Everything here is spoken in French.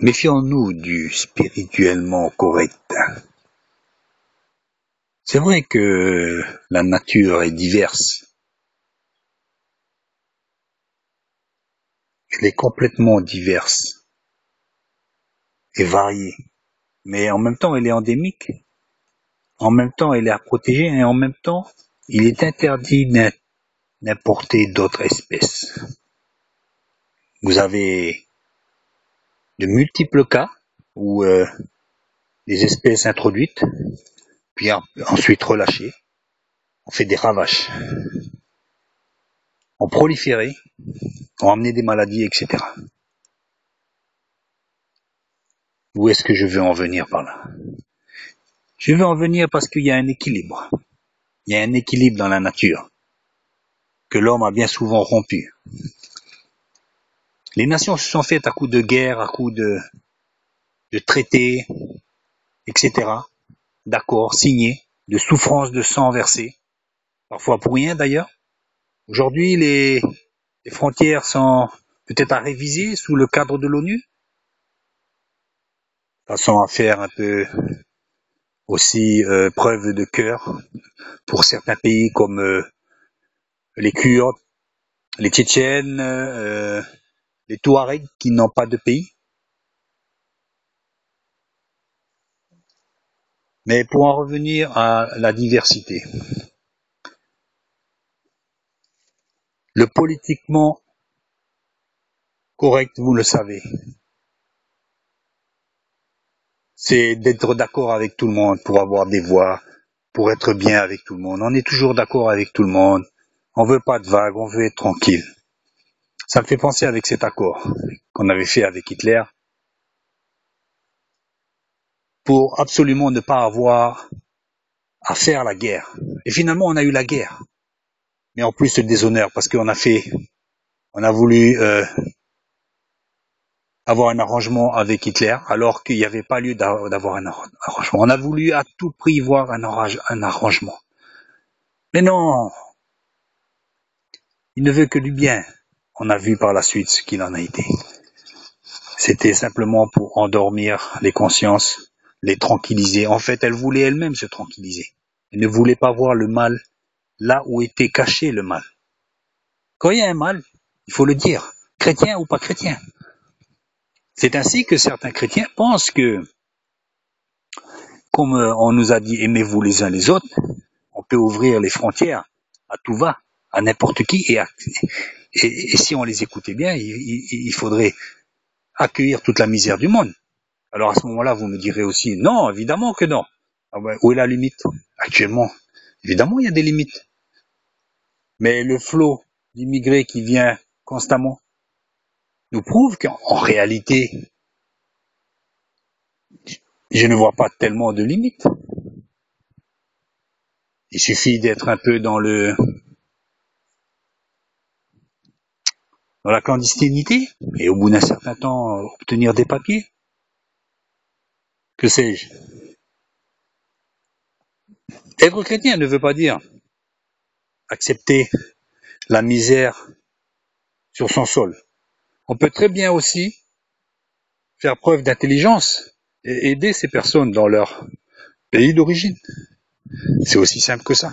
Méfions-nous du spirituellement correct. C'est vrai que la nature est diverse. Elle est complètement diverse et variée. Mais en même temps, elle est endémique. En même temps, elle est à protéger et en même temps, il est interdit d'importer d'autres espèces. Vous avez de multiples cas où les espèces introduites, puis ensuite relâchées, ont fait des ravages, ont proliféré, ont amené des maladies, etc. Où est-ce que je veux en venir par là? Je veux en venir parce qu'il y a un équilibre. Il y a un équilibre dans la nature que l'homme a bien souvent rompu. Les nations se sont faites à coups de guerre, à coups de traités, etc., d'accords signés, de souffrances de sang versé, parfois pour rien d'ailleurs. Aujourd'hui, les frontières sont peut-être à réviser sous le cadre de l'ONU, façon à faire un peu aussi preuve de cœur pour certains pays comme les Kurdes, les Tchétchènes, les Touaregs qui n'ont pas de pays. Mais pour en revenir à la diversité, le politiquement correct, vous le savez, c'est d'être d'accord avec tout le monde pour avoir des voix, pour être bien avec tout le monde. On est toujours d'accord avec tout le monde. On veut pas de vagues, on veut être tranquille. Ça me fait penser avec cet accord qu'on avait fait avec Hitler pour absolument ne pas avoir à faire la guerre. Et finalement, on a eu la guerre. Mais en plus, le déshonneur parce qu'on a voulu avoir un arrangement avec Hitler, alors qu'il n'y avait pas lieu d'avoir un arrangement. On a voulu à tout prix voir un arrangement. Mais non, il ne veut que du bien. On a vu par la suite ce qu'il en a été. C'était simplement pour endormir les consciences, les tranquilliser. En fait, elle voulait elle-même se tranquilliser. Elle ne voulait pas voir le mal là où était caché le mal. Quand il y a un mal, il faut le dire, chrétien ou pas chrétien. C'est ainsi que certains chrétiens pensent que, comme on nous a dit aimez-vous les uns les autres, on peut ouvrir les frontières à tout va, à n'importe qui, et si on les écoutait bien, il faudrait accueillir toute la misère du monde. Alors à ce moment-là, vous me direz aussi, non, évidemment que non. Ah ben, où est la limite? Actuellement, évidemment, il y a des limites. Mais le flot d'immigrés qui vient constamment nous prouve qu'en réalité, je ne vois pas tellement de limites. Il suffit d'être un peu dans la clandestinité, et au bout d'un certain temps, obtenir des papiers. Que sais-je? Être chrétien ne veut pas dire accepter la misère sur son sol. On peut très bien aussi faire preuve d'intelligence et aider ces personnes dans leur pays d'origine. C'est aussi simple que ça.